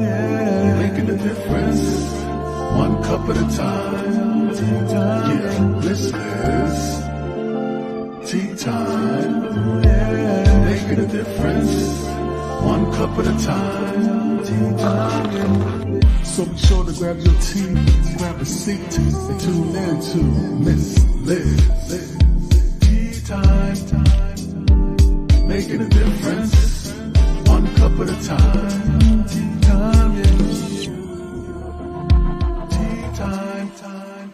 yeah, making a difference, one cup at a time. Yeah, this is tea time, yeah, making a difference, one cup at a time. Tea time, yeah. So be sure to grab your tea, grab a seat, and tune in to Miss Liz. Tea time, making a difference, one cup at a time. Tea time, yeah. Tea time, time.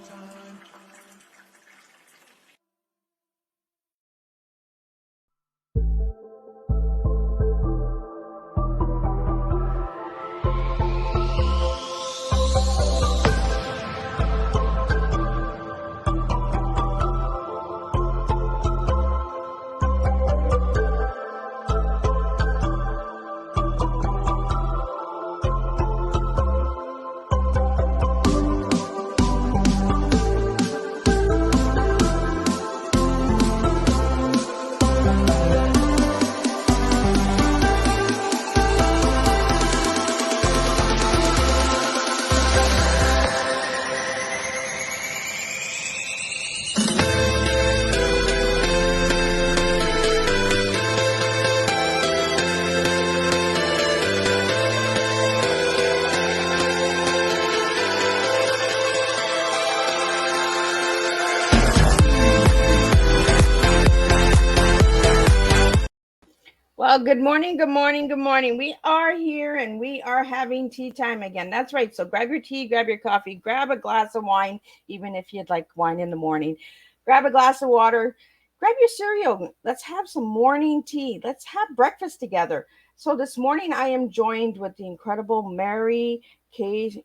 Well, good morning, good morning, good morning. We are here and we are having tea time again. That's right. So grab your tea, grab your coffee, grab a glass of wine, even if you'd like wine in the morning. Grab a glass of water, grab your cereal. Let's have some morning tea. Let's have breakfast together. So this morning I am joined with the incredible Mary K.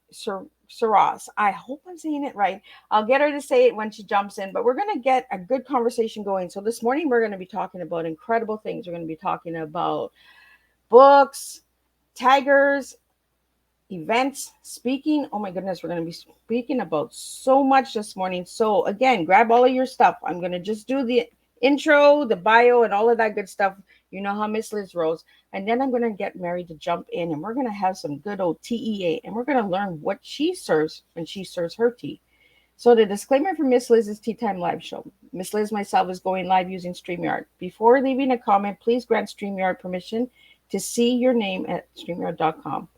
Saras. I hope I'm saying it right. I'll get her to say it when she jumps in, but we're going to get a good conversation going. So this morning we're going to be talking about incredible things. We're going to be talking about books, tigers, events, speaking. Oh my goodness, we're going to be speaking about so much this morning. So again, grab all of your stuff. I'm going to just do the intro, the bio, and all of that good stuff. You know how Miss Liz rolls. And then I'm going to get Mary to jump in and we're going to have some good old TEA and we're going to learn what she serves when she serves her tea. So the disclaimer for Miss Liz's Tea Time Live show. Miss Liz myself is going live using StreamYard. Before leaving a comment, please grant StreamYard permission to see your name at StreamYard.com.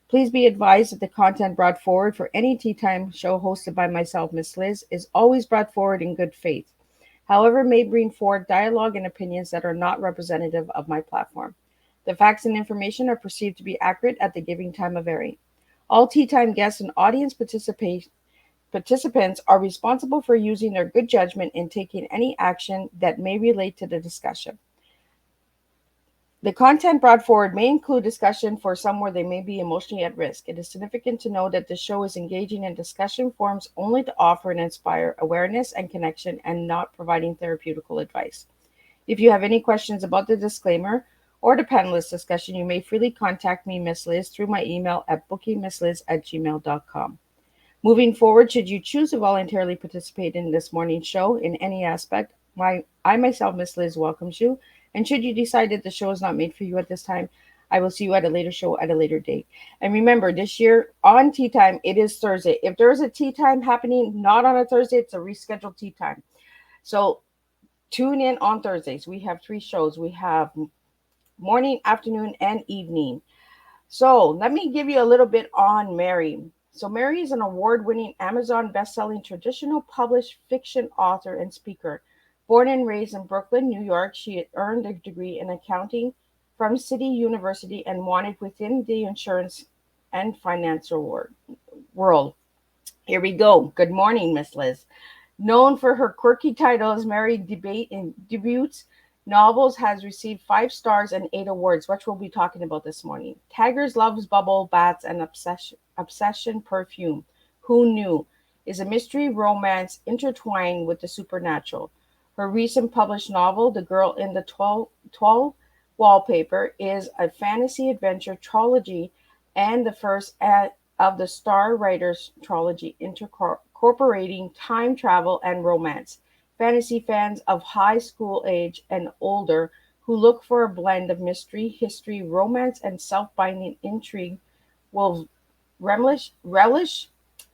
Please be advised that the content brought forward for any Tea Time show hosted by myself, Miss Liz, is always brought forward in good faith. However, may bring forward dialogue and opinions that are not representative of my platform. The facts and information are perceived to be accurate at the giving time of airing. All Tea Time guests and audience participants are responsible for using their good judgment in taking any action that may relate to the discussion. The content brought forward may include discussion for some where they may be emotionally at risk. It is significant to know that the show is engaging in discussion forums only to offer and inspire awareness and connection and not providing therapeutical advice. If you have any questions about the disclaimer or the panelist discussion, you may freely contact me, Miss Liz, through my email at bookingmissliz@gmail.com. Moving forward, should you choose to voluntarily participate in this morning's show in any aspect, I myself, Miss Liz, welcomes you. And should you decide that the show is not made for you at this time, I will see you at a later show at a later date. And remember, this year on Tea Time, it is Thursday. If there is a Tea Time happening not on a Thursday, it's a rescheduled Tea Time. So tune in on Thursdays. We have 3 shows. We have morning, afternoon, and evening. So let me give you a little bit on Mary. So Mary is an award-winning Amazon best-selling traditional published fiction author and speaker. Born and raised in Brooklyn, New York, she earned a degree in accounting from City University and wanted within the insurance and financial world. Here we go. Good morning, Miss Liz. Known for her quirky titles, Mary debuts novels, has received 5 stars and 8 awards, which we'll be talking about this morning. Tigers loves bubble baths and obsession perfume. Who knew? Is a mystery romance intertwined with the supernatural. Her recent published novel, The Girl in the Toile, Wallpaper, is a fantasy adventure trilogy and the first of the StarWriters trilogy, incorporating time travel and romance. Fantasy fans of high school age and older who look for a blend of mystery, history, romance, and self-binding intrigue will relish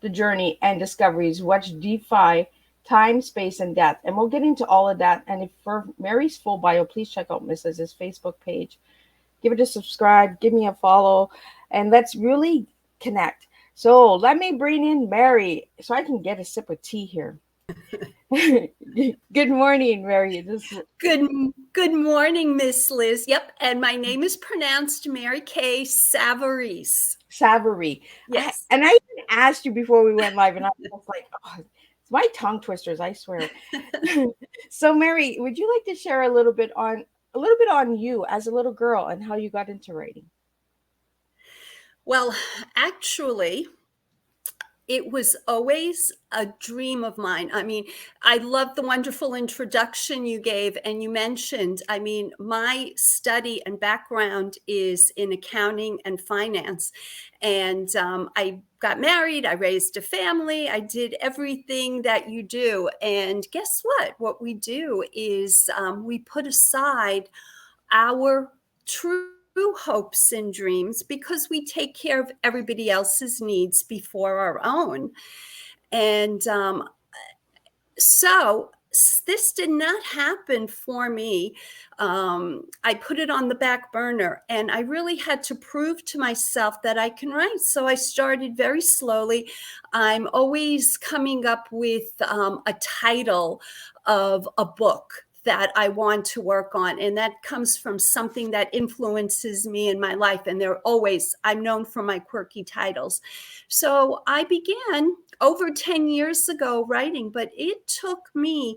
the journey and discoveries, watch defy time, space, and death. And we'll get into all of that. And if for Mary's full bio, please check out Mrs.'s Facebook page. Give it a subscribe, give me a follow, and let's really connect. So let me bring in Mary so I can get a sip of tea here. Good morning, Mary. Good morning, Miss Liz. Yep, and my name is pronounced Mary Kay Savarese. Savarese. Yes. And I even asked you before we went live, and I was like, oh, it's my tongue twisters, I swear. So, Mary, would you like to share a little bit on you as a little girl and how you got into writing? Well, actually, it was always a dream of mine. I mean, I love the wonderful introduction you gave, and you mentioned, I mean, my study and background is in accounting and finance. And I got married, I raised a family, I did everything that you do. And guess what? What we do is we put aside our true hopes and dreams because we take care of everybody else's needs before our own. And so this did not happen for me. I put it on the back burner, and I really had to prove to myself that I can write. So I started very slowly. I'm always coming up with a title of a book that I want to work on. And that comes from something that influences me in my life. And I'm known for my quirky titles. So I began over 10 years ago writing, but it took me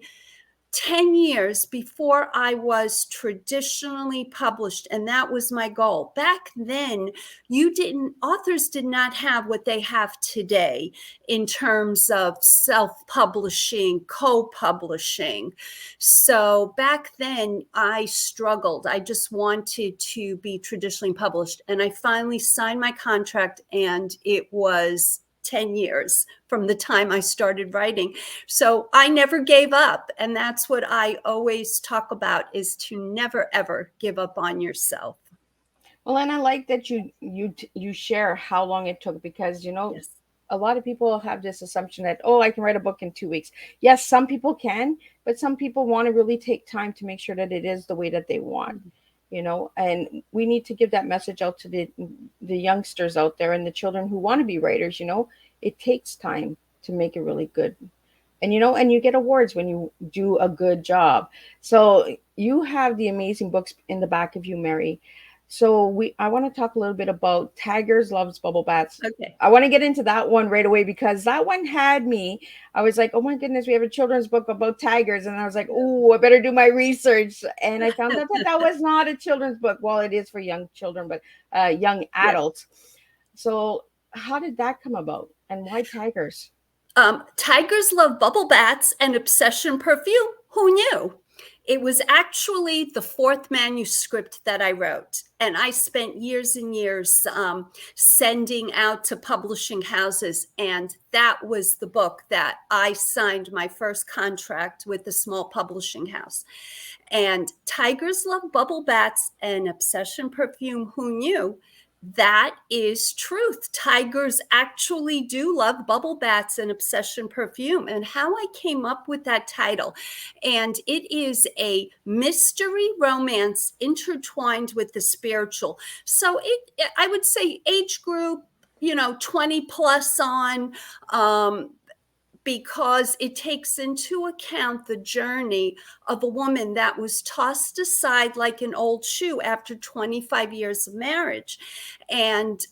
10 years before I was traditionally published. And that was my goal. Back then, authors did not have what they have today in terms of self-publishing, co-publishing. So back then I struggled. I just wanted to be traditionally published. And I finally signed my contract, and it was 10 years from the time I started writing. So I never gave up. And that's what I always talk about, is to never, ever give up on yourself. Well, and I like that you share how long it took, because Yes. a lot of people have this assumption that, oh, I can write a book in 2 weeks. Yes, some people can, but some people want to really take time to make sure that it is the way that they want. And we need to give that message out to the youngsters out there and the children who want to be writers. It takes time to make it really good. And you get awards when you do a good job. So you have the amazing books in the back of you, Mary. So I want to talk a little bit about Tigers Loves Bubble Bats. Okay. I want to get into that one right away, because that one had me. I was like, oh my goodness, we have a children's book about tigers. And I was like, oh, I better do my research. And I found out that was not a children's book. Well, it is for young children, but young adults. Yeah. So how did that come about, and why tigers? Tigers Love Bubble Bats and Obsession Perfume. Who knew? It was actually the fourth manuscript that I wrote. And I spent years and years sending out to publishing houses. And that was the book that I signed my first contract with the small publishing house. And Tigers Love Bubble Bats and Obsession Perfume. Who knew? That is truth. Tigers actually do love bubble bats and Obsession Perfume. And how I came up with that title. And it is a mystery romance intertwined with the spiritual. So I would say age group, 20 plus on, because it takes into account the journey of a woman that was tossed aside like an old shoe after 25 years of marriage. And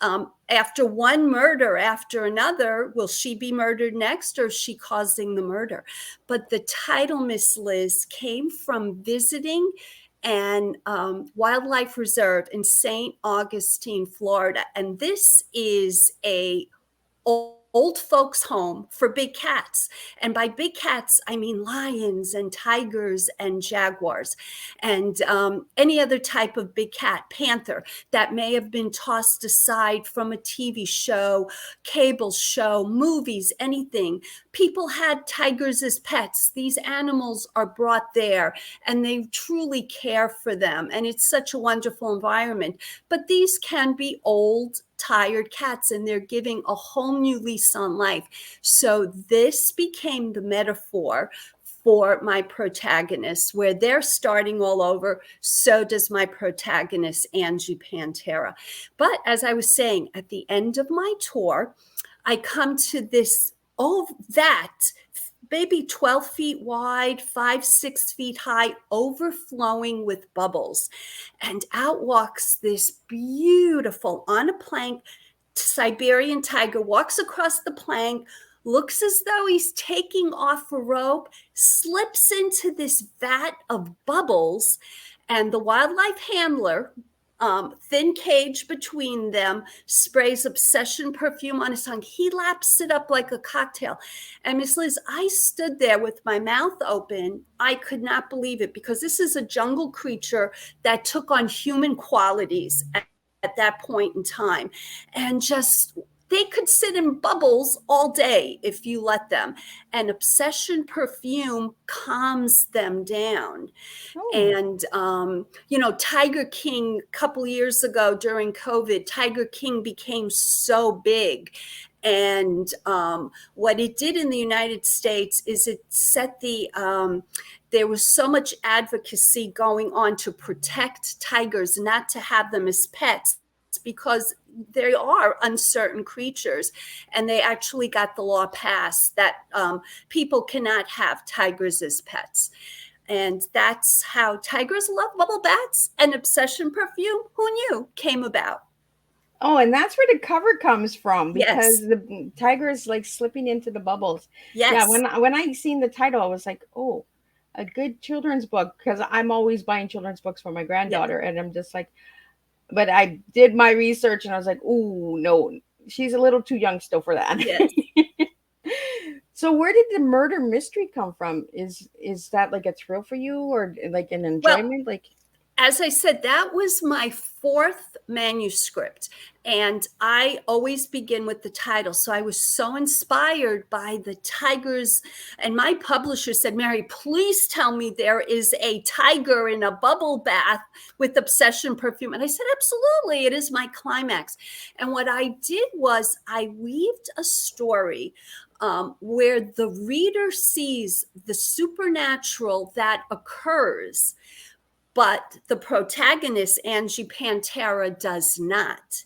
after one murder after another, will she be murdered next, or is she causing the murder? But the title, Miss Liz, came from visiting an wildlife reserve in St. Augustine, Florida. And this is a old folks' home for big cats. And by big cats, I mean lions and tigers and jaguars and any other type of big cat, panther, that may have been tossed aside from a TV show, cable show, movies, anything. People had tigers as pets. These animals are brought there, and they truly care for them. And it's such a wonderful environment. But these can be old tired cats, and they're giving a whole new lease on life. So this became the metaphor for my protagonist, where they're starting all over. So does my protagonist, Angie Pantera. But as I was saying, at the end of my tour, I come to this, maybe 12 feet wide, 6 feet high, overflowing with bubbles. And out walks this beautiful, on a plank, Siberian tiger, walks across the plank, looks as though he's taking off a rope, slips into this vat of bubbles, and the wildlife handler, thin cage between them, sprays Obsession perfume on his tongue. He laps it up like a cocktail. And Miss Liz, I stood there with my mouth open. I could not believe it, because this is a jungle creature that took on human qualities at that point in time. And just, they could sit in bubbles all day if you let them. And Obsession perfume calms them down. Oh. And, Tiger King, a couple years ago during COVID, Tiger King became so big. And what it did in the United States is it set there was so much advocacy going on to protect tigers, not to have them as pets, because they are uncertain creatures. And they actually got the law passed that people cannot have tigers as pets. And that's how Tigers Love Bubble Baths and Obsession perfume, who knew, came about. Oh, and that's where the cover comes from, because Yes. the tiger is like slipping into the bubbles. Yes. Yeah, when I seen the title, I was like, oh, a good children's book, because I'm always buying children's books for my granddaughter. Yeah. And I'm just like, but I did my research and I was like, oh, no, she's a little too young still for that. Yes. So where did the murder mystery come from? Is that like a thrill for you, or like an enjoyment? Well, as I said, that was my 4th manuscript. And I always begin with the title. So I was so inspired by the tigers. And my publisher said, Mary, please tell me there is a tiger in a bubble bath with Obsession perfume. And I said, absolutely, it is my climax. And what I did was I weaved a story where the reader sees the supernatural that occurs, but the protagonist, Angie Pantera, does not.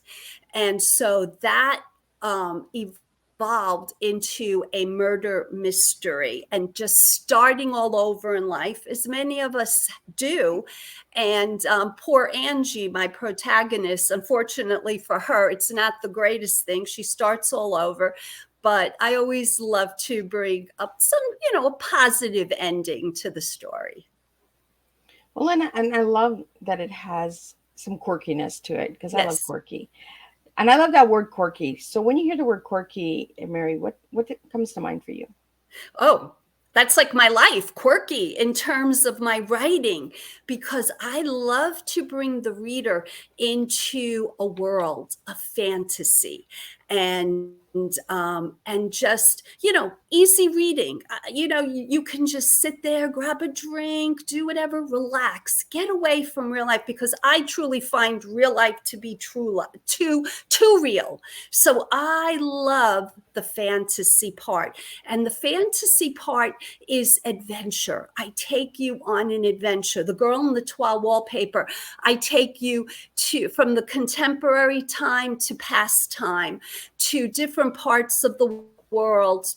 And so that evolved into a murder mystery, and just starting all over in life, as many of us do. And poor Angie, my protagonist, unfortunately for her, it's not the greatest thing. She starts all over. But I always love to bring up some, a positive ending to the story. Well, and I love that it has some quirkiness to it, because I love quirky. And I love that word quirky. So when you hear the word quirky, Mary, what comes to mind for you? Oh, that's like my life, quirky, in terms of my writing, because I love to bring the reader into a world of fantasy and just, easy reading. You can just sit there, grab a drink, do whatever, relax, get away from real life, because I truly find real life to be too real. So I love the fantasy part. And the fantasy part is adventure. I take you on an adventure. The Girl in the Toile Wallpaper, I take you from the contemporary time to past time, to different parts of the world,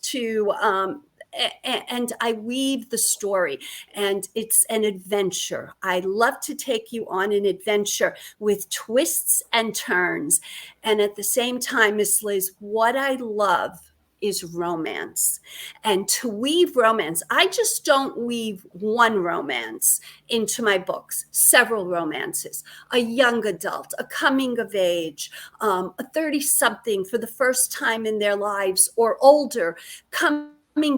and I weave the story, and it's an adventure. I love to take you on an adventure with twists and turns. And at the same time, Miss Liz, what I love is romance. And to weave romance, I just don't weave one romance into my books, several romances, a young adult, a coming of age, a 30-something for the first time in their lives, or older, coming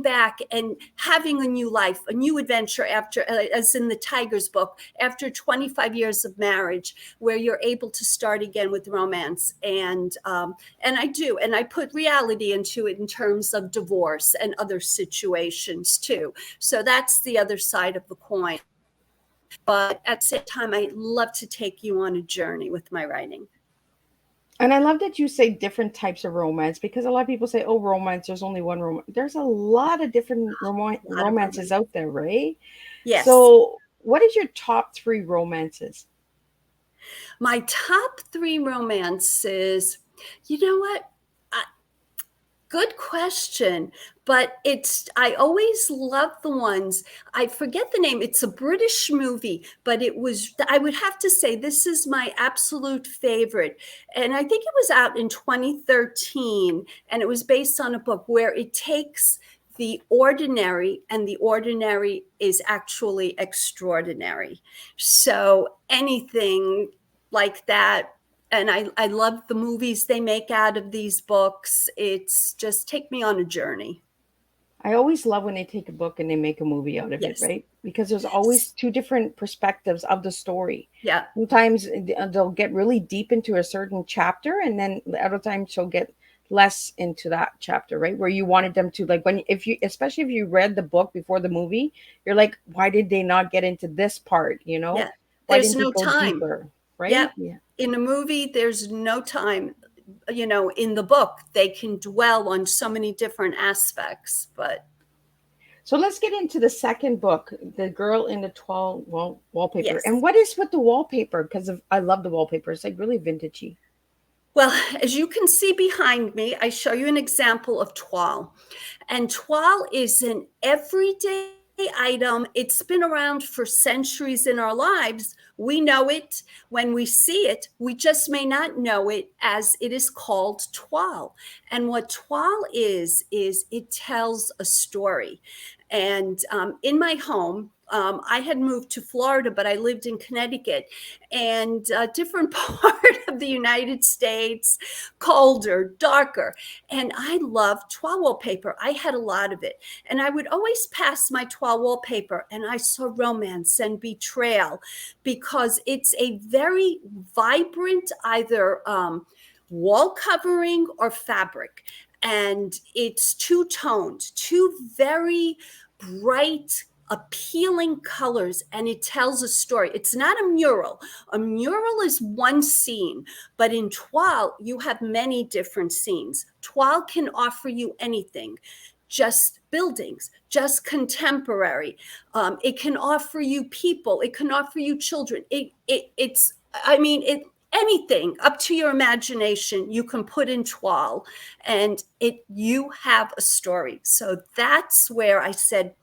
back and having a new life, a new adventure after, as in the Tiger's book, after 25 years of marriage, where you're able to start again with romance. And I do, and I put reality into it in terms of divorce and other situations too. So that's the other side of the coin. But at the same time, I love to take you on a journey with my writing. And I love that you say different types of romance, because a lot of people say, oh, romance, there's only one romance. There's a lot of different A lot of romances romance. out there, right? Yes. So, what is your top three romances? My top three romances, you know what? Good question, but I always love the ones, I forget the name. It's a British movie, but I would have to say this is my absolute favorite. And I think it was out in 2013, and it was based on a book where it takes the ordinary, and the ordinary is actually extraordinary. So anything like that, and I love the movies they make out of these books. It's just take me on a journey. I always love when they take a book and they make a movie out of it, Yes. right? Because there's always two different perspectives of the story. Yeah. Sometimes they'll get really deep into a certain chapter, and then the other times she'll get less into that chapter, right? Where you wanted them to, like, when, if you, especially if you read the book before the movie, you're like, why did they not get into this part? You know, Yeah. why There's didn't no it go time. deeper, right? Yeah. Yeah. In a movie, there's no time. In the book, they can dwell on so many different aspects, but So let's get into the second book, The Girl in the Wallpaper. And yes. what is with the wallpaper? Because I love the wallpaper. It's like really vintagey. Well, as you can see behind me, I show you an example of toile. And toile is an everyday item. It's been around for centuries in our lives. We know it when we see it. We just may not know it as it is called toile. And what toile is it tells a story. And in my home, I had moved to Florida, but I lived in Connecticut, and a different part of the United States, colder, darker. And I loved toile wallpaper. I had a lot of it. And I would always pass my toile wallpaper and I saw romance and betrayal, because it's a very vibrant, either wall covering or fabric. And it's two-toned, two very bright, appealing colors, and it tells a story. It's not a mural. A mural is one scene, but in toile, you have many different scenes. Toile can offer you anything, just buildings, just contemporary. It can offer you people. It can offer you children. It's, I mean, anything up to your imagination you can put in toile, and you have a story. So that's where I said,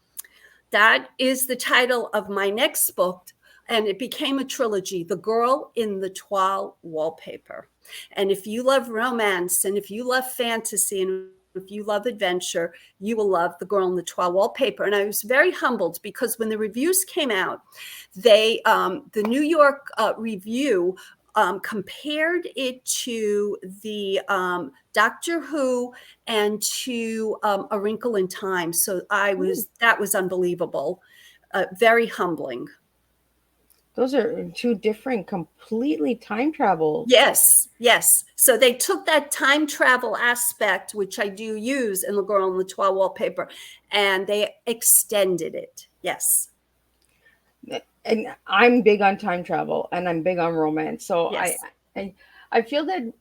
that is the title of my next book, and it became a trilogy, The Girl in the Toile Wallpaper. And if you love romance, and if you love fantasy, and if you love adventure, you will love The Girl in the Toile Wallpaper. And I was very humbled, because when the reviews came out, the New York Review compared it to the Doctor Who and to A Wrinkle in Time. So that was unbelievable, very humbling. Those are two different, completely time travel. Yes, yes. So they took that time travel aspect, which I do use in The Girl in the Toile Wallpaper, and they extended it. Yes. And I'm big on time travel, and I'm big on romance. So Yes. I, I feel that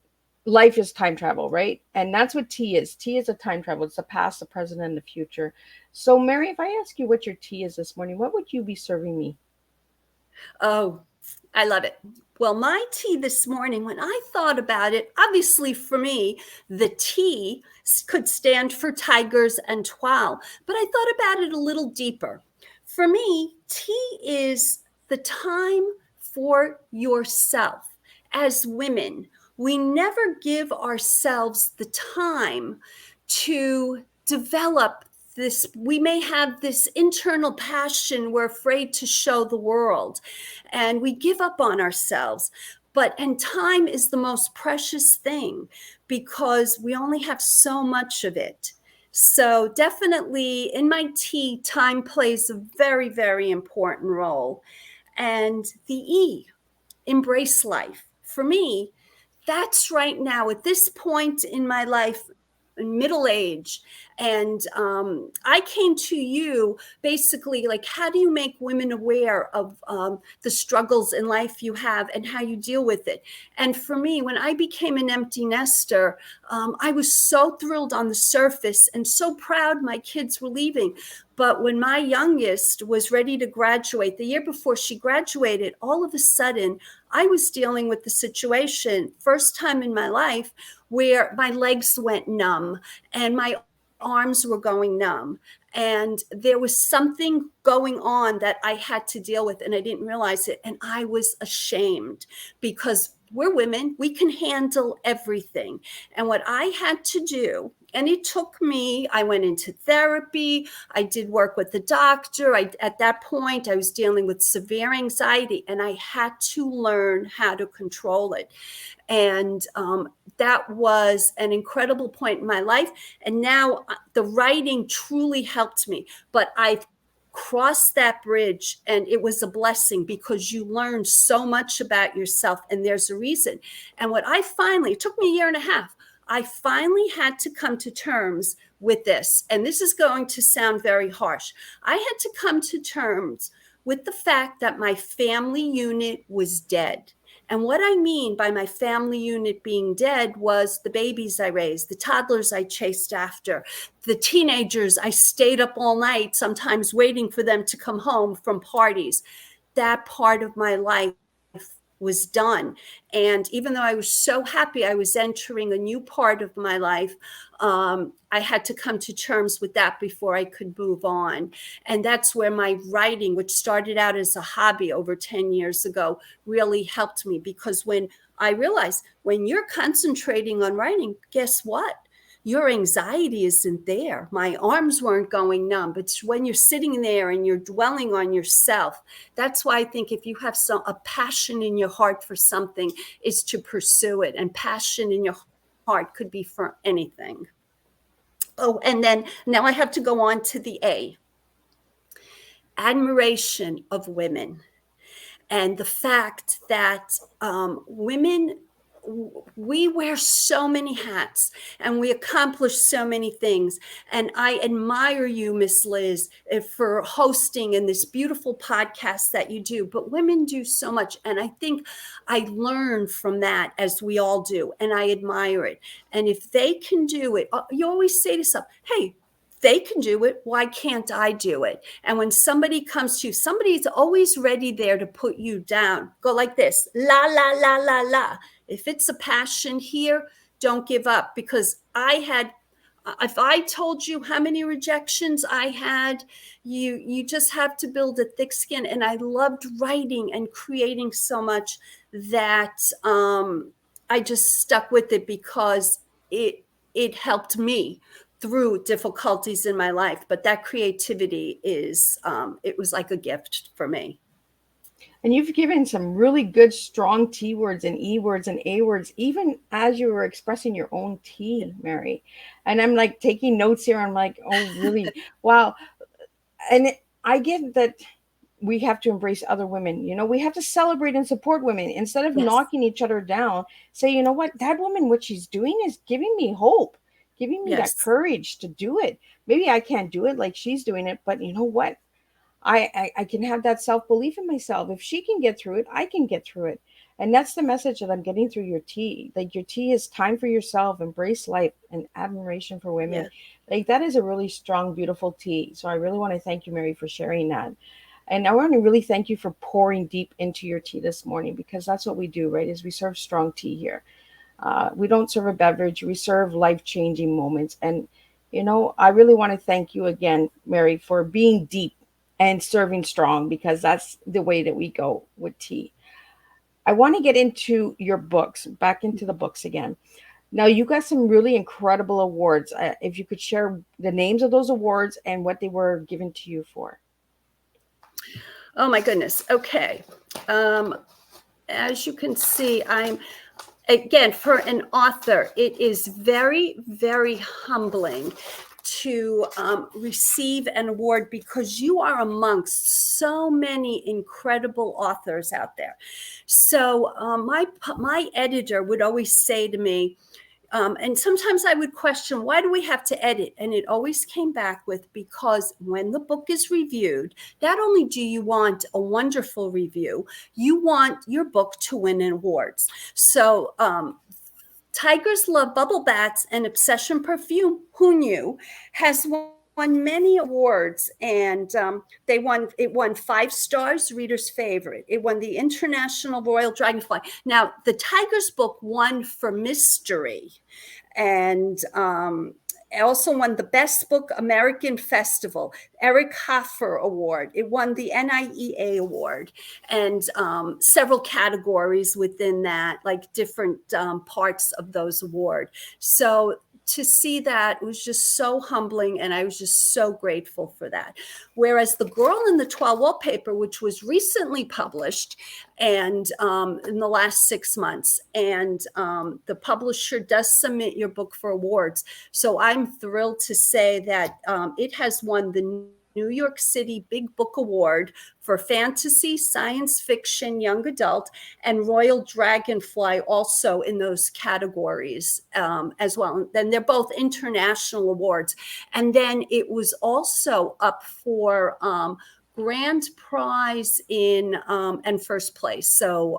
life is time travel, right? And that's what tea is. Tea is a time travel. It's the past, the present, and the future. So, Mary, if I ask you what your tea is this morning, what would you be serving me? Oh, I love it. Well, my tea this morning, when I thought about it, obviously for me, the T could stand for tigers and toile, but I thought about it a little deeper. For me, tea is the time for yourself. As women, we never give ourselves the time to develop this. We may have this internal passion we're afraid to show the world, and we give up on ourselves. And time is the most precious thing, because we only have so much of it. So definitely in my tea, time plays a very, very important role. And the E, embrace life. For me, that's right now, at this point in my life, middle age. And I came to you basically like, how do you make women aware of the struggles in life you have and how you deal with it? And for me, when I became an empty nester, I was so thrilled on the surface and so proud my kids were leaving. But when my youngest was ready to graduate, the year before she graduated, all of a sudden, I was dealing with the situation, first time in my life, where my legs went numb and my arms were going numb. And there was something going on that I had to deal with, and I didn't realize it. And I was ashamed because we're women, we can handle everything. And what I had to do, and it took me, I went into therapy, I did work with the doctor. At that point, I was dealing with severe anxiety, and I had to learn how to control it. And that was an incredible point in my life. And now the writing truly helped me. But I've crossed that bridge, and it was a blessing because you learn so much about yourself, and there's a reason. And what I finally, it took me a year and a half, I finally had to come to terms with this. And this is going to sound very harsh. I had to come to terms with the fact that my family unit was dead. And what I mean by my family unit being dead was the babies I raised, the toddlers I chased after, the teenagers I stayed up all night, sometimes waiting for them to come home from parties. That part of my life was done. And even though I was so happy I was entering a new part of my life, I had to come to terms with that before I could move on. And that's where my writing, which started out as a hobby over 10 years ago, really helped me. Because when I realized when you're concentrating on writing, guess what? Your anxiety isn't there. My arms weren't going numb. But when you're sitting there and you're dwelling on yourself, that's why I think if you have a passion in your heart for something, is to pursue it. And passion in your heart could be for anything. Oh, and then now I have to go on to the A. Admiration of women. And the fact that women, we wear so many hats and we accomplish so many things. And I admire you, Miss Liz, for hosting in this beautiful podcast that you do. But women do so much. And I think I learn from that, as we all do. And I admire it. And if they can do it, you always say to yourself, hey, they can do it. Why can't I do it? And when somebody comes to you, somebody's always ready there to put you down. Go like this, la, la, la, la, la. If it's a passion here, don't give up. Because if I told you how many rejections I had, you just have to build a thick skin. And I loved writing and creating so much that I just stuck with it because it helped me through difficulties in my life. But that creativity it was like a gift for me. And you've given some really good, strong T words and E words and A words, even as you were expressing your own T, Mary. And I'm like taking notes here. I'm like, oh, really? Wow. And I get that we have to embrace other women. You know, we have to celebrate and support women instead of knocking each other down. Say, you know what? That woman, what she's doing is giving me hope, giving me that courage to do it. Maybe I can't do it like she's doing it, but you know what? I can have that self-belief in myself. If she can get through it, I can get through it. And that's the message that I'm getting through your T. Like your T is time for yourself, embrace life, and admiration for women. Yeah. Like that is a really strong, beautiful T. So I really want to thank you, Mary, for sharing that. And I want to really thank you for pouring deep into your tea this morning, because that's what we do, right? Is we serve strong tea here. We don't serve a beverage. We serve life-changing moments. And, you know, I really want to thank you again, Mary, for being deep and serving strong, because that's the way that we go with tea. I want to get into your books, back into the books again. Now, you got some really incredible awards. If you could share the names of those awards and what they were given to you for. Oh, my goodness. Okay. As you can see, again, for an author, it is very, very humbling to receive an award, because you are amongst so many incredible authors out there. So my editor would always say to me, And sometimes I would question, why do we have to edit? And it always came back with, because when the book is reviewed, not only do you want a wonderful review, you want your book to win awards. So Tigers Love Bubble Bats and Obsession Perfume, who knew, has won many awards, and it won 5 stars, reader's favorite. It won the International Royal Dragonfly. Now, the Tigers book won for mystery, and also won the Best Book American Festival, Eric Hoffer Award. It won the NIEA Award, and several categories within that, like different parts of those awards. So to see that was just so humbling, and I was just so grateful for that. Whereas The Girl in the Toile Wallpaper, which was recently published and in the last 6 months, and the publisher does submit your book for awards. So I'm thrilled to say that it has won the New York City Big Book Award for fantasy, science fiction, young adult, and Royal Dragonfly also in those categories as well. And they're both international awards. And then it was also up for grand prize in and first place. So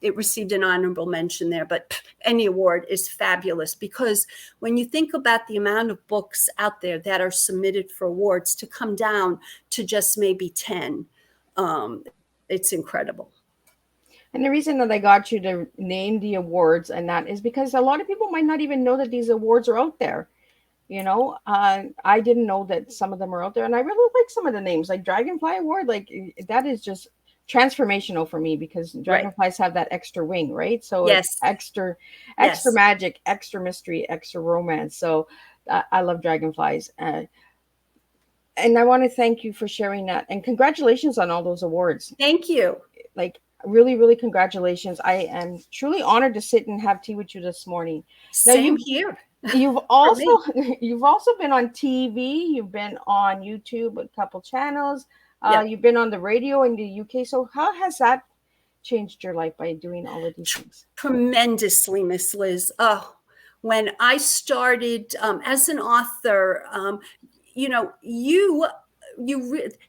it received an honorable mention there, but any award is fabulous, because when you think about the amount of books out there that are submitted for awards, to come down to just maybe 10, it's incredible. And the reason that I got you to name the awards and that is because a lot of people might not even know that these awards are out there. You know, I didn't know that some of them are out there, and I really like some of the names, like Dragonfly Award. Like that is just transformational for me, because dragonflies have that extra wing, right? So it's extra magic, extra mystery, extra romance. So I love dragonflies, and I want to thank you for sharing that, and congratulations on all those awards. Thank you. Like really, really congratulations. I am truly honored to sit and have tea with you this morning. Same here. You've also been on TV. You've been on YouTube, a couple channels. You've been on the radio in the UK. So how has that changed your life by doing all of these things? Tremendously, Miss Liz. Oh, when I started as an author,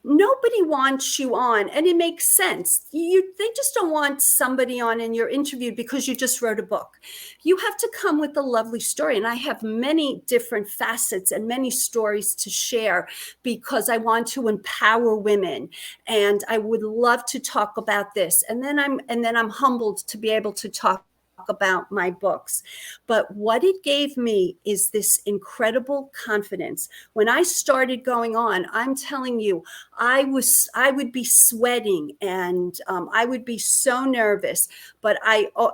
nobody wants you on, and it makes sense. They just don't want somebody on and you're interviewed because you just wrote a book. You have to come with a lovely story, and I have many different facets and many stories to share, because I want to empower women, and I would love to talk about this. And then I'm humbled to be able to talk about my books. But what it gave me is this incredible confidence. When I started going on, I'm telling you, I would be sweating, and I would be so nervous. But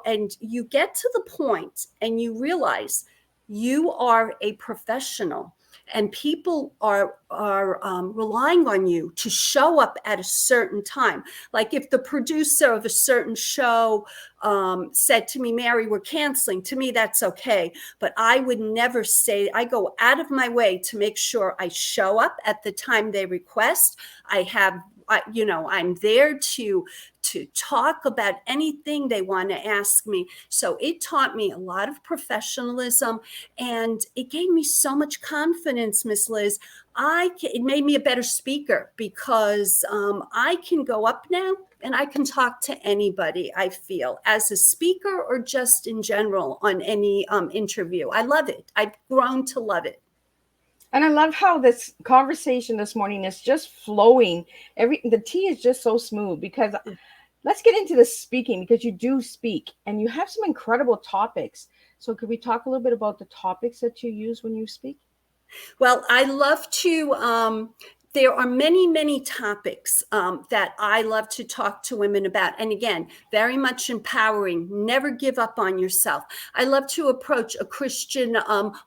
and you get to the point and you realize you are a professional, and people are relying on you to show up at a certain time. Like if the producer of a certain show said to me, Mary, we're canceling, to me, that's okay. But I would never say, I go out of my way to make sure I show up at the time they request. I'm there to talk about anything they want to ask me. So it taught me a lot of professionalism, and it gave me so much confidence, Miss Liz. It made me a better speaker, because I can go up now and I can talk to anybody, I feel, as a speaker or just in general on any interview. I love it. I've grown to love it. And I love how this conversation this morning is just flowing. The tea is just so smooth, because let's get into the speaking, because you do speak and you have some incredible topics. So could we talk a little bit about the topics that you use when you speak? Well, I love to, there are many, many topics that I love to talk to women about. And again, very much empowering. Never give up on yourself. I love to approach a Christian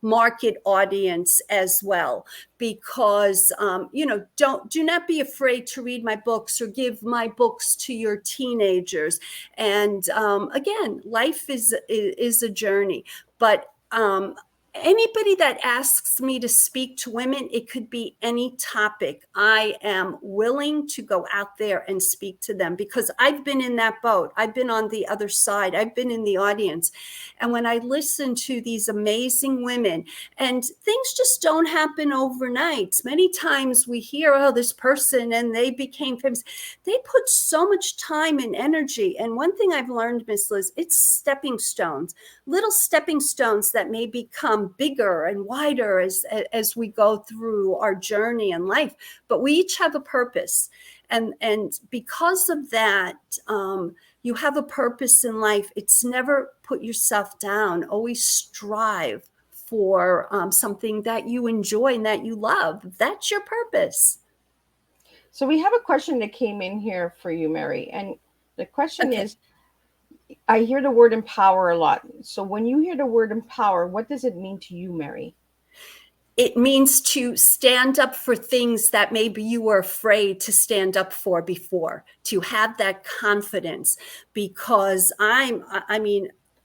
market audience as well, because, do not be afraid to read my books or give my books to your teenagers. And again, life is a journey, but Anybody that asks me to speak to women, it could be any topic. I am willing to go out there and speak to them because I've been in that boat. I've been on the other side. I've been in the audience. And when I listen to these amazing women, and things just don't happen overnight. Many times we hear, oh, this person and they became famous. They put so much time and energy. And one thing I've learned, Miss Liz, it's stepping stones, little stepping stones that may become bigger and wider as we go through our journey in life. But we each have a purpose. And because of that, you have a purpose in life. It's never put yourself down. Always strive for something that you enjoy and that you love. That's your purpose. So we have a question that came in here for you, Mary. And the question is, I hear the word empower a lot. So when you hear the word empower, what does it mean to you, Mary? It means to stand up for things that maybe you were afraid to stand up for before, to have that confidence, because I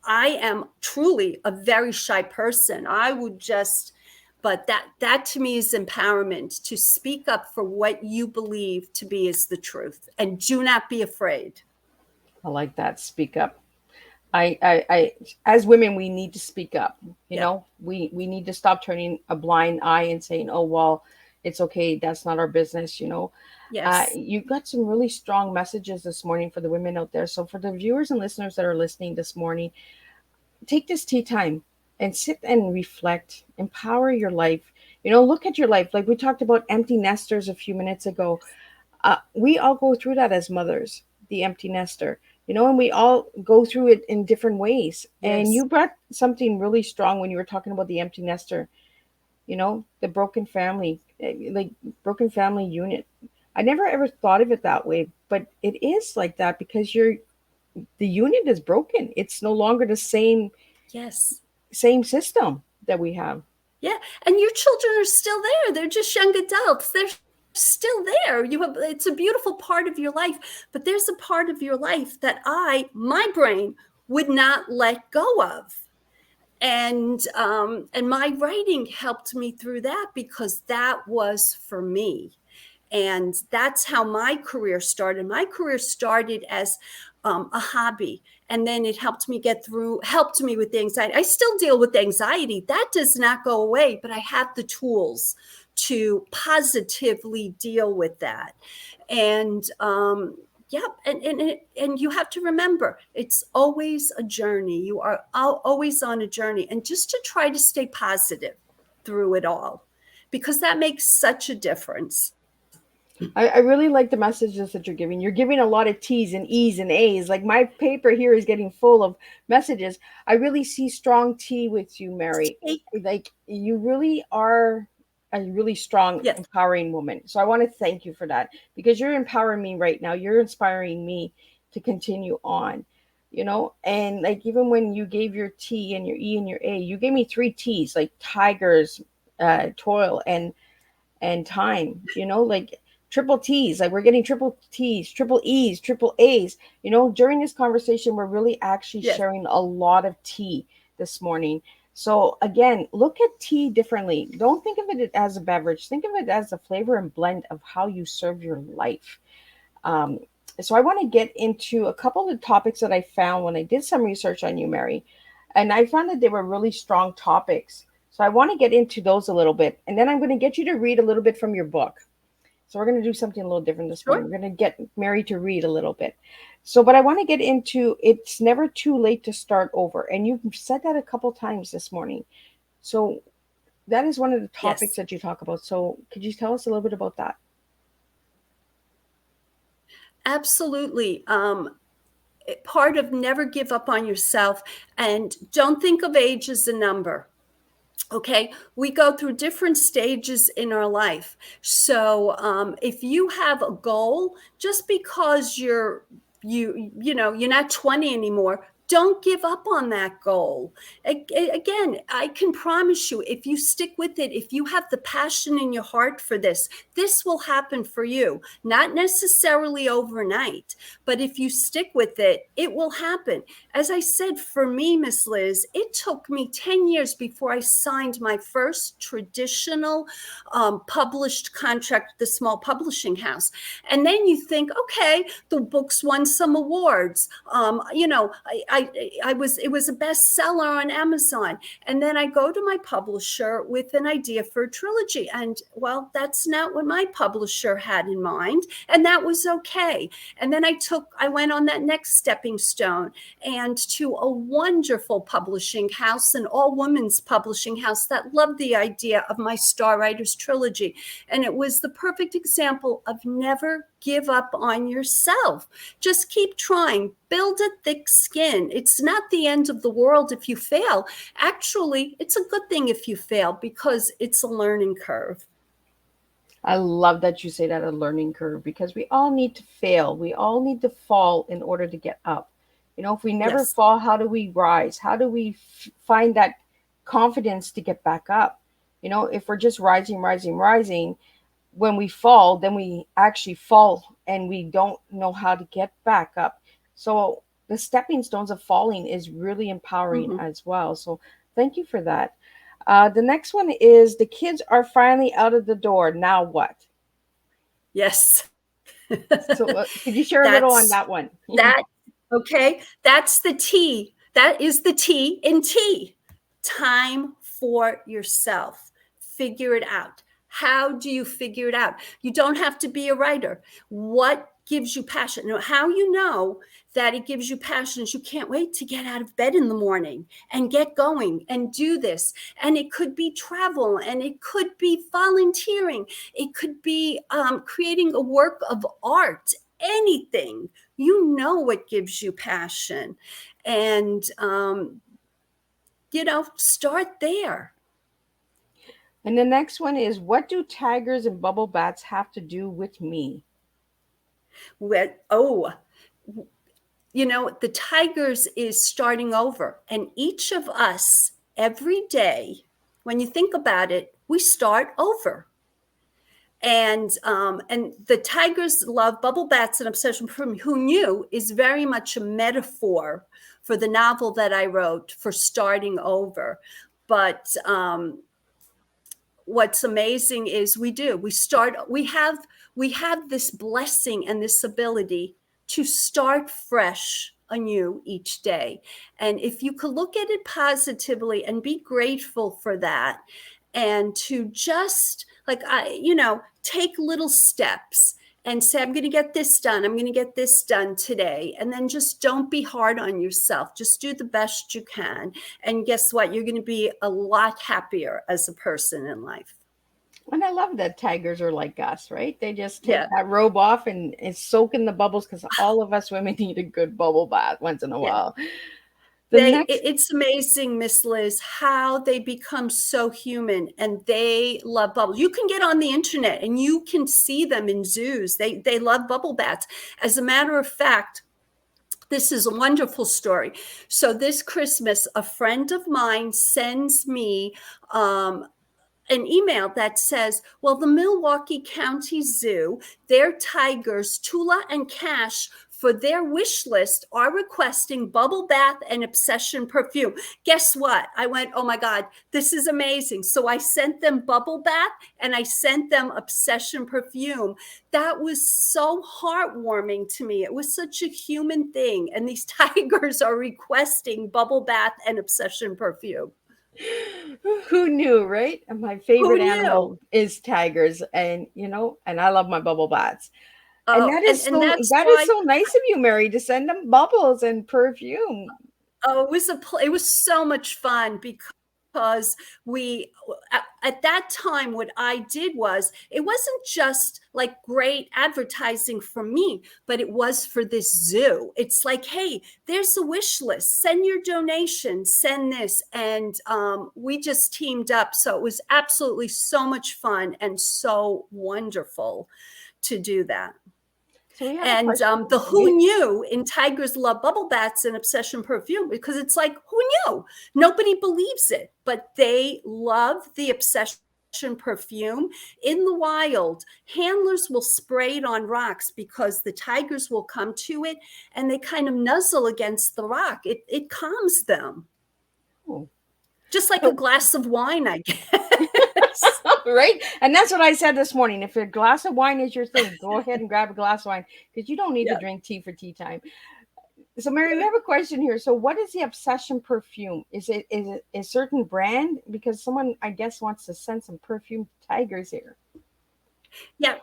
am truly a very shy person. I would just, but that to me is empowerment, to speak up for what you believe to be is the truth, and do not be afraid. I like that. Speak up. I as women, we need to speak up. You know, we need to stop turning a blind eye and saying, oh, well, it's okay. That's not our business. You know, you got some really strong messages this morning for the women out there. So for the viewers and listeners that are listening this morning, take this tea time and sit and reflect, empower your life. You know, look at your life. Like we talked about empty nesters a few minutes ago. We all go through that as mothers, the empty nester, you know, and we all go through it in different ways. And you brought something really strong when you were talking about the empty nester, you know, the broken family, like broken family unit. I never ever thought of it that way, but it is like that because the unit is broken. It's no longer the same system that we have. Yeah. And your children are still there. They're just young adults. They're still there. It's a beautiful part of your life, but there's a part of your life that my brain would not let go of. And my writing helped me through that because that was for me. And that's how my career started. My career started as a hobby. And then it helped me with the anxiety. I still deal with anxiety. That does not go away, but I have the tools to positively deal with that. And and you have to remember, it's always a journey. You are always on a journey, and just to try to stay positive through it all, because that makes such a difference. I really like the messages that you're giving. You're giving a lot of T's and E's and A's. Like my paper here is getting full of messages. I really see strong T with you, Mary. Like you really are a really strong, empowering woman. So I want to thank you for that because you're empowering me right now. You're inspiring me to continue on, you know? And like, even when you gave your T and your E and your A, you gave me 3 T's, like tigers, toil, and time, you know, like triple T's, like we're getting triple T's, triple E's, triple A's, you know. During this conversation, we're really actually sharing a lot of tea this morning. So again, look at tea differently. Don't think of it as a beverage. Think of it as a flavor and blend of how you serve your life. So I want to get into a couple of topics that I found when I did some research on you, Mary. And I found that they were really strong topics. So I want to get into those a little bit. And then I'm going to get you to read a little bit from your book. So we're going to do something a little different this morning. We're going to get Mary to read a little bit. So, but I want to get into, it's never too late to start over. And you've said that a couple times this morning. So that is one of the topics that you talk about. So could you tell us a little bit about that? Absolutely. Part of never give up on yourself, and don't think of age as a number. Okay, we go through different stages in our life. So if you have a goal, just because you're not 20 anymore, Don't give up on that goal. Again, I can promise you, if you stick with it, if you have the passion in your heart for this, this will happen for you. Not necessarily overnight, but if you stick with it, it will happen. As I said, for me, Miss Liz, it took me 10 years before I signed my first traditional published contract with the small publishing house. And then you think, okay, the books won some awards. It was a bestseller on Amazon. And then I go to my publisher with an idea for a trilogy. And well, that's not what my publisher had in mind. And that was okay. And then I went on that next stepping stone and to a wonderful publishing house, an all women's publishing house that loved the idea of my StarWriters trilogy. And it was the perfect example of never give up on yourself. Just keep trying. Build a thick skin. It's not the end of the world if you fail. Actually, it's a good thing if you fail because it's a learning curve. I love that you say that, a learning curve, because we all need to fail. We all need to fall in order to get up. If we never fall, how do we rise? How do we find that confidence to get back up? If we're just rising, when we fall, then we actually fall and we don't know how to get back up. So the stepping stones of falling is really empowering as well. So thank you for that. The next one is the kids are finally out of the door. Now what? Yes. So could you share a little on that one? Okay. That's the T. That is the T in T. Time for yourself. Figure it out. How do you figure it out? You don't have to be a writer. What gives you passion? How you know that it gives you passion is you can't wait to get out of bed in the morning and get going and do this. And it could be travel, and it could be volunteering. It could be creating a work of art, anything. What gives you passion. And, start there. And the next one is, what do tigers and bubble bats have to do with me? The tigers is starting over. And each of us, every day, when you think about it, we start over. And the tigers love bubble bats and obsession perfume. Who knew is very much a metaphor for the novel that I wrote for starting over. But what's amazing is we have this blessing and this ability to start fresh anew each day. And if you could look at it positively and be grateful for that, and to just take little steps and say, I'm going to get this done. I'm going to get this done today. And then just don't be hard on yourself. Just do the best you can. And guess what? You're going to be a lot happier as a person in life. And I love that tigers are like us, right? They just take that robe off and soak in the bubbles, because all of us women need a good bubble bath once in a while. It's amazing, Miss Liz, how they become so human, and they love bubbles. You can get on the internet and you can see them in zoos. They love bubble baths. As a matter of fact, this is a wonderful story. So this Christmas, a friend of mine sends me an email that says, well, the Milwaukee County Zoo, their tigers, Toile and Cash, for their wish list are requesting bubble bath and obsession perfume. Guess what? I went, oh my God, this is amazing. So I sent them bubble bath and I sent them obsession perfume. That was so heartwarming to me. It was such a human thing. And these tigers are requesting bubble bath and obsession perfume. Who knew, right? And my favorite animal is tigers, and and I love my bubble bats. And that is so nice of you, Mary, to send them bubbles and perfume. Oh, it was so much fun because at that time, what I did was, it wasn't just like great advertising for me, but it was for this zoo. It's like, hey, there's a wish list. Send your donation, send this. And we just teamed up. So it was absolutely so much fun and so wonderful to do that. So we have a And question. the who knew in Tigers Love Bubble Baths and Obsession Perfume, because it's like, who knew? Nobody believes it, but they love the Obsession perfume. In the wild, handlers will spray it on rocks because the tigers will come to it and they kind of nuzzle against the rock. It calms them. Oh. Just like a glass of wine, I guess. Right? And that's what I said this morning. If a glass of wine is your thing, go ahead and grab a glass of wine, because you don't need to drink tea for tea time. So, Mary, we have a question here. So, what is the Obsession perfume? Is it a certain brand? Because someone, I guess, wants to send some perfume tigers here. Yeah.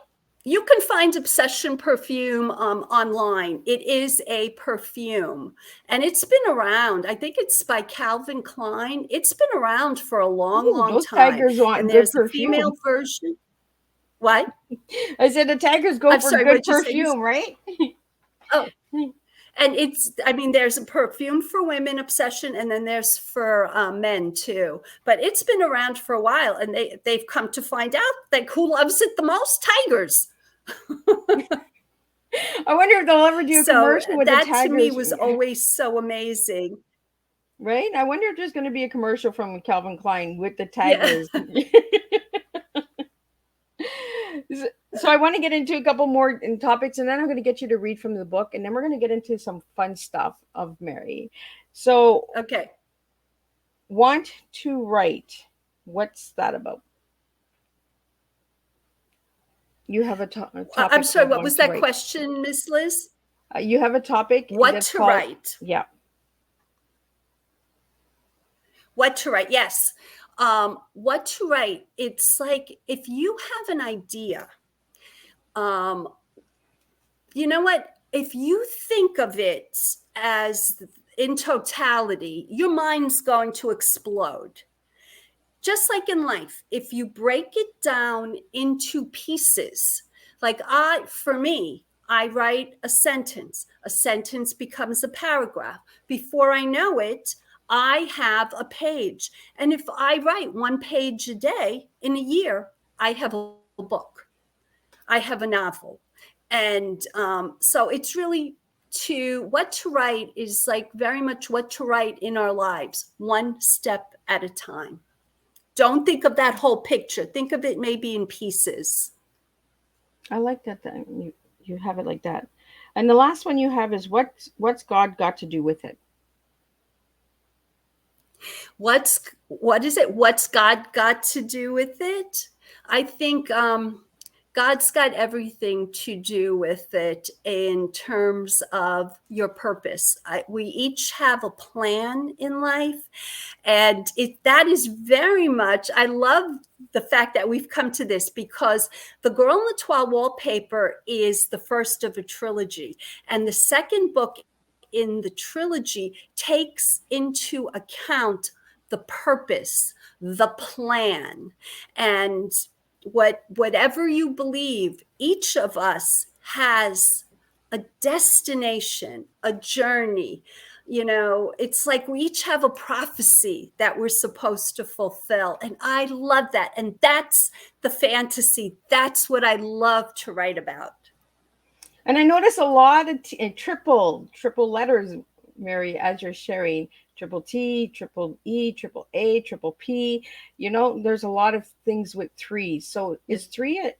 You can find Obsession perfume online. It is a perfume, and it's been around. I think it's by Calvin Klein. It's been around for a long Those time. Tigers want And good there's perfume. a female version. What? I said the tigers go for good perfume, right? Oh, and there's a perfume for women, Obsession, and then there's for men too. But it's been around for a while, and they've come to find out that who loves it the most? Tigers. I wonder if they'll ever do a commercial with the tigers. That to me was always so amazing. Right? I wonder if there's going to be a commercial from Calvin Klein with the tigers. Yeah. So I want to get into a couple more topics, and then I'm going to get you to read from the book, and then we're going to get into some fun stuff of Mary. So, okay. Want to write. What's that about? You have a topic. I'm sorry, what was that question, Miss Liz? You have a topic. What to write. Yeah. What to write, yes. What to write, it's like if you have an idea, you know what? If you think of it as in totality, your mind's going to explode. Just like in life, if you break it down into pieces, like for me, I write a sentence becomes a paragraph. Before I know it, I have a page. And if I write one page a day in a year, I have a book. I have a novel. And so it's really what to write is like very much what to write in our lives, one step at a time. Don't think of that whole picture. Think of it maybe in pieces. I like that. You have it like that. And the last one you have is what's God got to do with it? What is it? What's God got to do with it? I think God's got everything to do with it in terms of your purpose. We each have a plan in life, and that is very much, I love the fact that we've come to this, because The Girl in the Toile Wallpaper is the first of a trilogy, and the second book in the trilogy takes into account the purpose, the plan, and whatever you believe, each of us has a destination, a journey. You know, it's like we each have a prophecy that we're supposed to fulfill. And I love that. And that's the fantasy. That's what I love to write about. And I notice a lot of triple letters, Mary, as you're sharing. Triple T, triple E, triple A, triple P. You know, there's a lot of things with threes. So is 3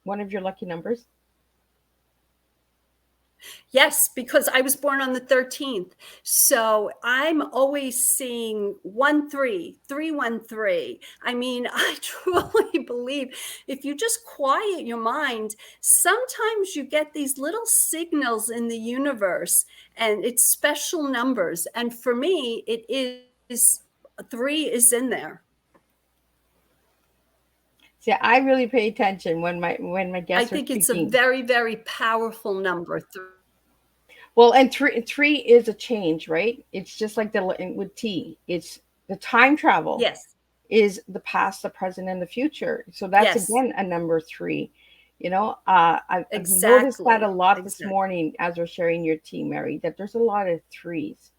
one of your lucky numbers? Yes, because I was born on the 13th. So I'm always seeing 1-3, 3-1-3. I mean, I truly believe if you just quiet your mind, sometimes you get these little signals in the universe, and it's special numbers. And for me, it is 3 is in there. See, I really pay attention when my guests I think are it's speaking. a very, very powerful number. Well, and three is a change, right? It's just like with T. It's the time travel. Yes. Is the past, the present, and the future. So that's again a number 3. You know, I've noticed that a lot this morning as we're sharing your tea, Mary, that there's a lot of 3s.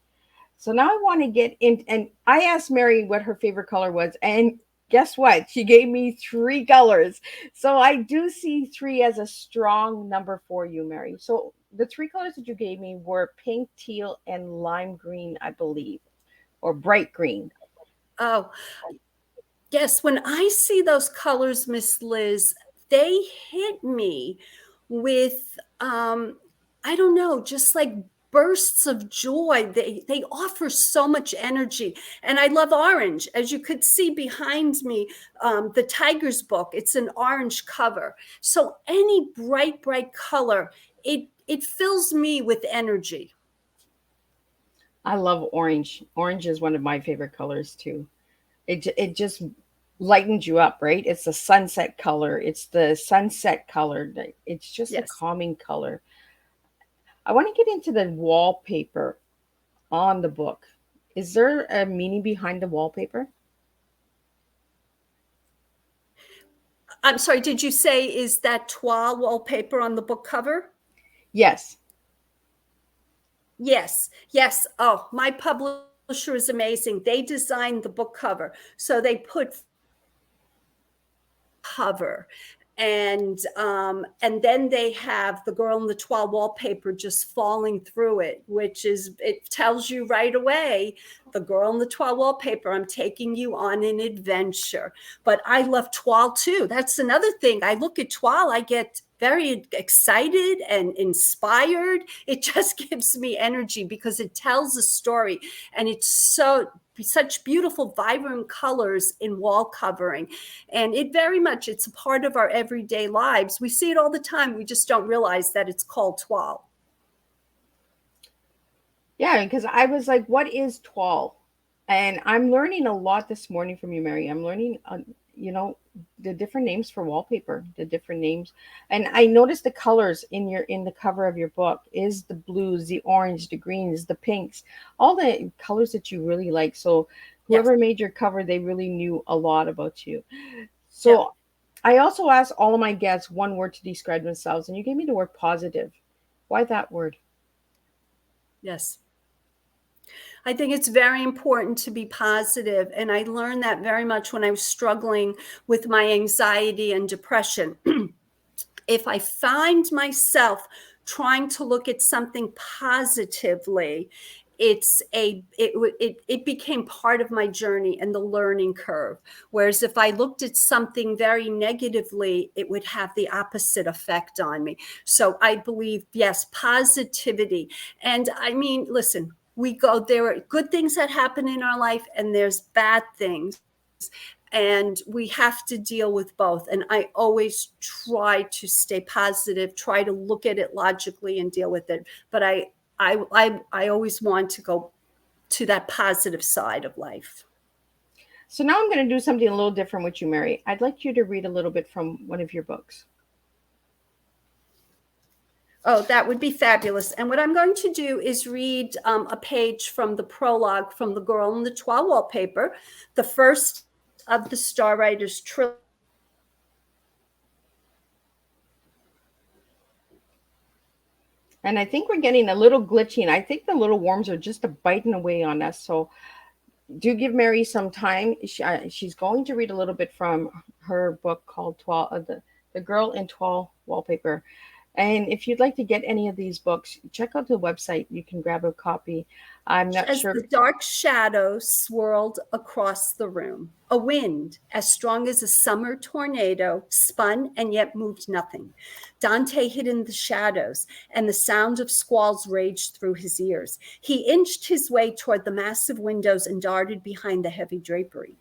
So now I want to get in, and I asked Mary what her favorite color was, and guess what? She gave me 3 colors. So I do see 3 as a strong number for you, Mary. So the 3 colors that you gave me were pink, teal, and lime green, I believe, or bright green. Oh, yes. When I see those colors, Miss Liz, they hit me with, I don't know, just like bursts of joy. They offer so much energy. And I love orange. As you could see behind me, the Tiger's book, it's an orange cover. So any bright, bright color, it fills me with energy. I love orange. Orange is one of my favorite colors too. It just lightens you up, right? It's the sunset color. It's the sunset color. It's just a Yes. calming color. I want to get into the wallpaper on the book. Is there a meaning behind the wallpaper? I'm sorry, did you say is that Toile wallpaper on the book cover? Yes. Yes, yes. Oh, my publisher is amazing. They designed the book cover. So they put cover and then they have the girl in the Toile wallpaper just falling through it, which is, it tells you right away, the girl in the Toile wallpaper, I'm taking you on an adventure. But I love Toile too. That's another thing. I look at Toile, I get very excited and inspired. It just gives me energy because it tells a story, and it's such beautiful, vibrant colors in wall covering. And it very much, it's a part of our everyday lives. We see it all the time. We just don't realize that it's called Toile. Yeah, because I was like, what is toile? And I'm learning a lot this morning from you, Mary. I'm learning, you know, the different names for wallpaper, the different names. And I noticed the colors in the cover of your book is the blues, the orange, the greens, the pinks, all the colors that you really like. So Yes. whoever made your cover, they really knew a lot about you. So Yeah. I also asked all of my guests one word to describe themselves, and you gave me the word positive. Why that word? Yes. I think it's very important to be positive, and I learned that very much when I was struggling with my anxiety and depression. If I find myself trying to look at something positively, it became part of my journey and the learning curve. Whereas if I looked at something very negatively, it would have the opposite effect on me. So I believe, yes, positivity. And I mean, listen, there are good things that happen in our life and there's bad things, and we have to deal with both. And I always try to stay positive, try to look at it logically and deal with it. But I always want to go to that positive side of life. So now I'm going to do something a little different with you, Mary. I'd like you to read a little bit from one of your books. Oh, that would be fabulous. And what I'm going to do is read a page from the prologue from The Girl in the Toile Wallpaper, the first of the StarWriters trilogy. And I think we're getting a little glitchy, and I think the little worms are just biting away on us. So do give Mary some time. She's going to read a little bit from her book called Toile, the Girl in Toile Wallpaper. And if you'd like to get any of these books, check out the website. You can grab a copy. I'm not As sure. the dark shadows swirled across the room, a wind as strong as a summer tornado spun and yet moved nothing. Dante hid in the shadows, and the sound of squalls raged through his ears. He inched his way toward the massive windows and darted behind the heavy drapery.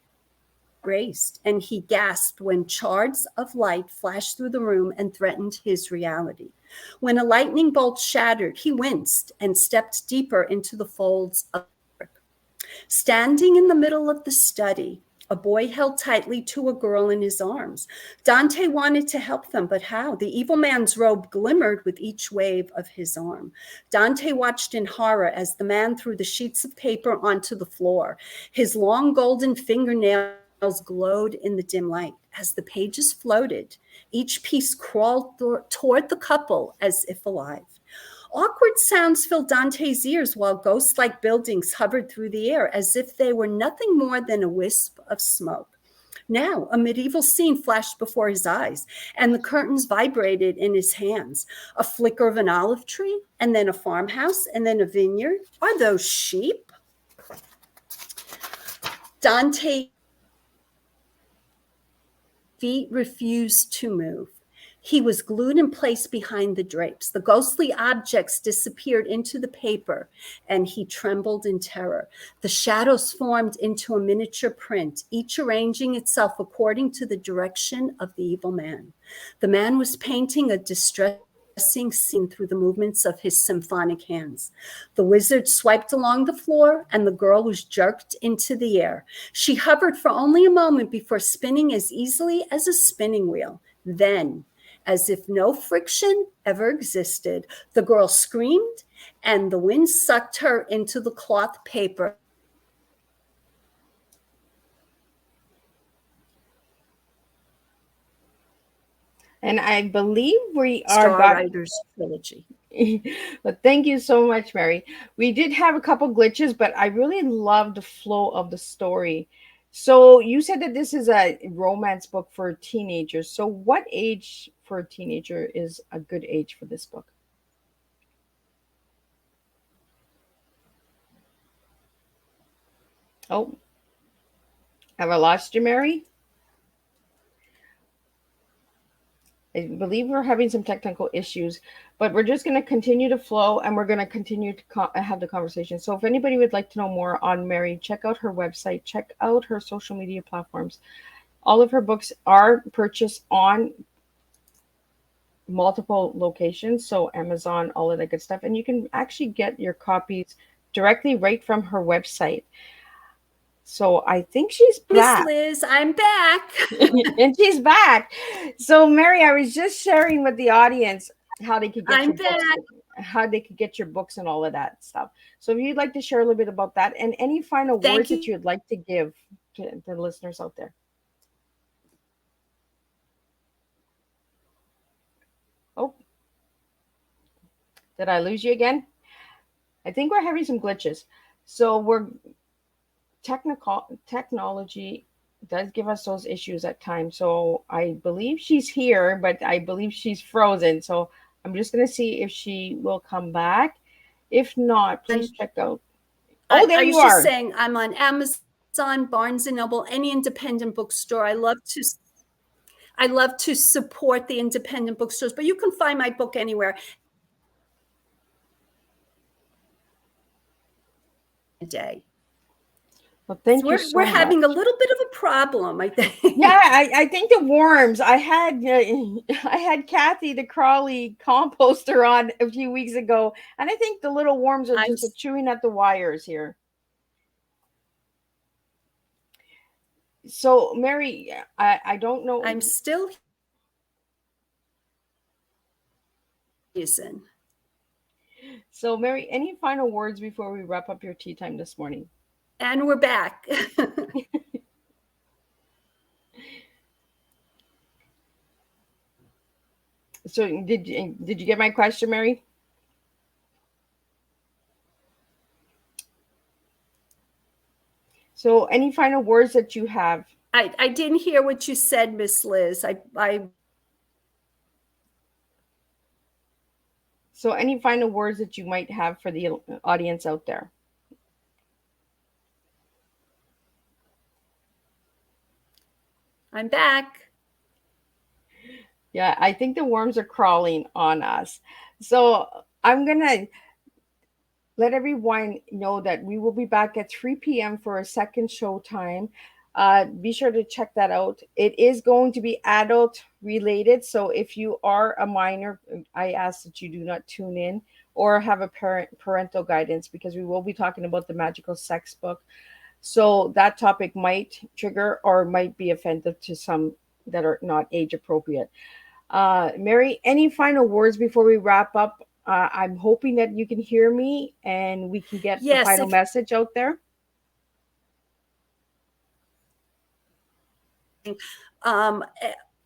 Raced, and he gasped when shards of light flashed through the room and threatened his reality. When a lightning bolt shattered, he winced and stepped deeper into the folds of brick. Standing in the middle of the study, a boy held tightly to a girl in his arms. Dante wanted to help them, but how? The evil man's robe glimmered with each wave of his arm. Dante watched in horror as the man threw the sheets of paper onto the floor. His long golden fingernails glowed in the dim light. As the pages floated, each piece crawled toward the couple as if alive. Awkward sounds filled Dante's ears while ghost-like buildings hovered through the air as if they were nothing more than a wisp of smoke. Now, a medieval scene flashed before his eyes, and the curtains vibrated in his hands. A flicker of an olive tree, and then a farmhouse, and then a vineyard. Are those sheep? Dante's feet refused to move. He was glued in place behind the drapes. The ghostly objects disappeared into the paper, and he trembled in terror. The shadows formed into a miniature print, each arranging itself according to the direction of the evil man. The man was painting a distressing scene through the movements of his symphonic hands. The wizard swiped along the floor, and the girl was jerked into the air. She hovered for only a moment before spinning as easily as a spinning wheel. Then, as if no friction ever existed, the girl screamed, and the wind sucked her into the cloth paper. And I believe we are StarWriters trilogy. But thank you so much, Mary. We did have a couple glitches, but I really love the flow of the story. So you said that this is a romance book for teenagers. So what age for a teenager is a good age for this book? Oh, have I lost you, Mary? I believe we're having some technical issues, but we're just going to continue to flow, and we're going to continue to have the conversation. So if anybody would like to know more on Mary, check out her website, check out her social media platforms. All of her books are purchased on multiple locations, so Amazon, all of that good stuff. And you can actually get your copies directly right from her website. So I think she's back. Miss Liz, I'm back. And she's back. So Mary, I was just sharing with the audience how they could get your books, how they could get your books and all of that stuff. So if you'd like to share a little bit about that and any final words that you'd like to give to the listeners out there. Oh, did I lose you again? I think we're having some glitches. So technology does give us those issues at times. So I believe she's here, but I believe she's frozen. So I'm just going to see if she will come back. If not, please check out. Oh, there you are. I was just saying I'm on Amazon, Barnes & Noble, any independent bookstore. I love to support the independent bookstores, but you can find my book anywhere. A day. Well, thank you so We're much. having a little bit of a problem, I think. Yeah, I think the worms. I had Kathy the Crawley composter on a few weeks ago, and I think the little worms are just chewing at the wires here. So, Mary, I don't know. I'm still using. So, Mary, any final words before we wrap up your tea time this morning? And we're back. So did you get my question, Mary? So any final words that you have? I didn't hear what you said, Miss Liz. So any final words that you might have for the audience out there? I'm back. Yeah, I think the worms are crawling on us. So I'm going to let everyone know that we will be back at 3 p.m. for a second show time. Be sure to check that out. It is going to be adult related. So if you are a minor, I ask that you do not tune in or have a parental guidance, because we will be talking about the magical sex book. So that topic might trigger or might be offensive to some that are not age appropriate. Mary, any final words before we wrap up? I'm hoping that you can hear me and we can get the final message out there.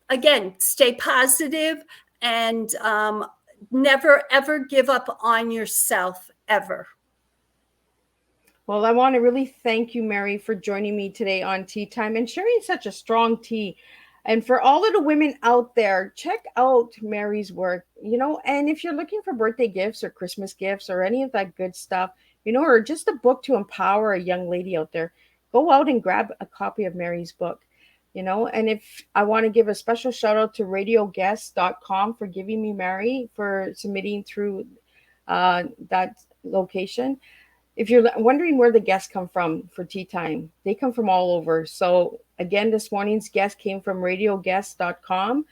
Again, stay positive and never, ever give up on yourself, ever. Well, I want to really thank you, Mary, for joining me today on Tea Time and sharing such a strong tea. And for all of the women out there, check out Mary's work, and if you're looking for birthday gifts or Christmas gifts or any of that good stuff, or just a book to empower a young lady out there, go out and grab a copy of Mary's book. And if I want to give a special shout out to radioguest.com for giving me Mary for submitting through that location. If you're wondering where the guests come from for Tea Time, they come from all over. So again, this morning's guest came from radioguest.com.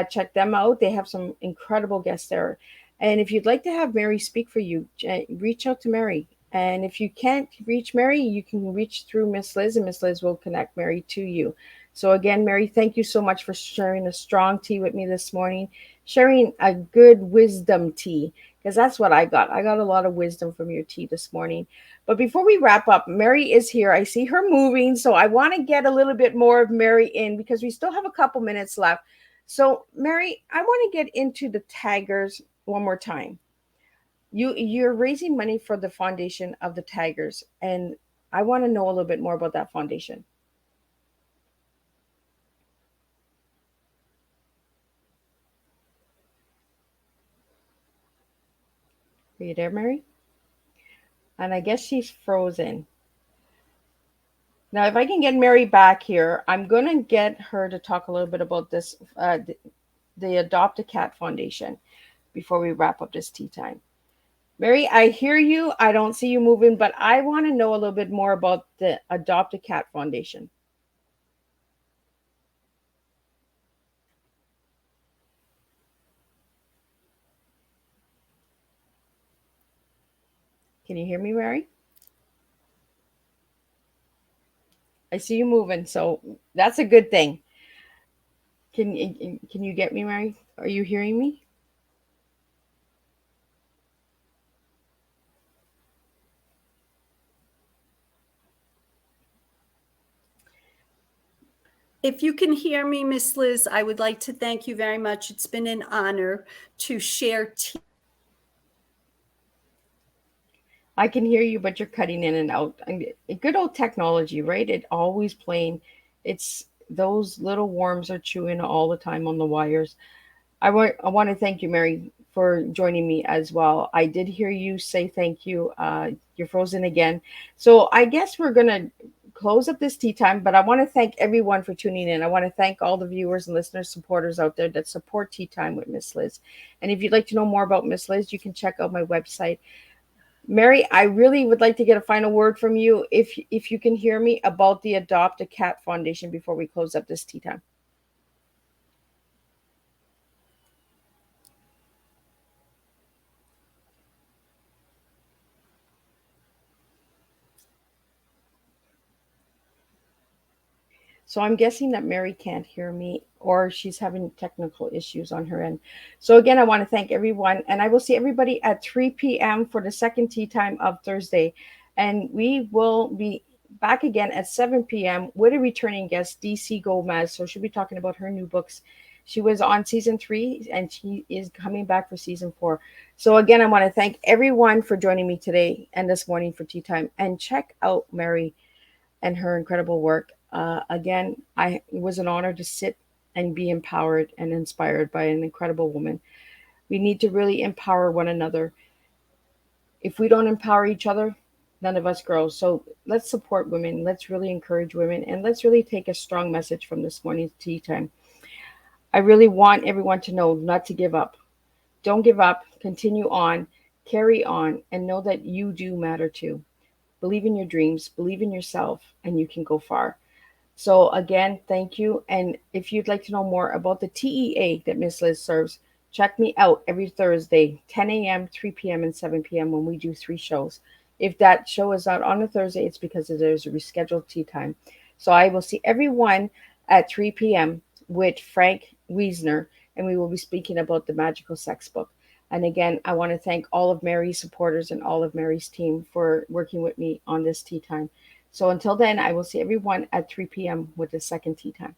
Check them out. They have some incredible guests there. And if you'd like to have Mary speak for you, reach out to Mary. And if you can't reach Mary, you can reach through Miss Liz, and Miss Liz will connect Mary to you. So again, Mary, thank you so much for sharing a strong tea with me this morning, sharing a good wisdom tea, because that's what I got. I got a lot of wisdom from your tea this morning. But before we wrap up, Mary is here. I see her moving, so I want to get a little bit more of Mary in because we still have a couple minutes left. So, Mary, I want to get into the taggers one more time. You're raising money for the foundation of the taggers, and I want to know a little bit more about that foundation. Are you there, Mary? And I guess she's frozen. Now, if I can get Mary back here, I'm going to get her to talk a little bit about this, the Adopt a Cat Foundation, before we wrap up this tea time. Mary, I hear you. I don't see you moving, but I want to know a little bit more about the Adopt a Cat Foundation. Can you hear me, Mary? I see you moving, so that's a good thing. Can you get me, Mary? Are you hearing me? If you can hear me, Miss Liz, I would like to thank you very much. It's been an honor to share tea. I can hear you, but you're cutting in and out. I mean, good old technology, right? It always playing. It's those little worms are chewing all the time on the wires. I want to thank you, Mary, for joining me as well. I did hear you say thank you. You're frozen again. So I guess we're gonna close up this tea time, but I want to thank everyone for tuning in. I want to thank all the viewers and listeners, supporters out there that support Tea Time with Miss Liz. And if you'd like to know more about Miss Liz, you can check out my website. Mary, I really would like to get a final word from you, if you can hear me, about the Adopt a Cat Foundation before we close up this tea time. So I'm guessing that Mary can't hear me, or she's having technical issues on her end. So again, I want to thank everyone, and I will see everybody at 3 p.m. for the second tea time of Thursday. And we will be back again at 7 p.m. with a returning guest, DC Gomez. So she'll be talking about her new books. She was on season 3, and she is coming back for season 4. So again, I want to thank everyone for joining me today and this morning for tea time. And check out Mary and her incredible work. Again, it was an honor to sit and be empowered and inspired by an incredible woman. We need to really empower one another. If we don't empower each other, none of us grow. So let's support women. Let's really encourage women. And let's really take a strong message from this morning's tea time. I really want everyone to know not to give up. Don't give up. Continue on. Carry on. And know that you do matter too. Believe in your dreams. Believe in yourself. And you can go far. So again, thank you. And if you'd like to know more about the TEA that Miss Liz serves, check me out every Thursday, 10 a.m., 3 p.m., and 7 p.m. when we do 3 shows. If that show is out on a Thursday, it's because there's a rescheduled tea time. So I will see everyone at 3 p.m. with Frank Wiesner, and we will be speaking about the Magical Sex Book. And again, I want to thank all of Mary's supporters and all of Mary's team for working with me on this tea time. So until then, I will see everyone at 3 p.m. with the second tea time.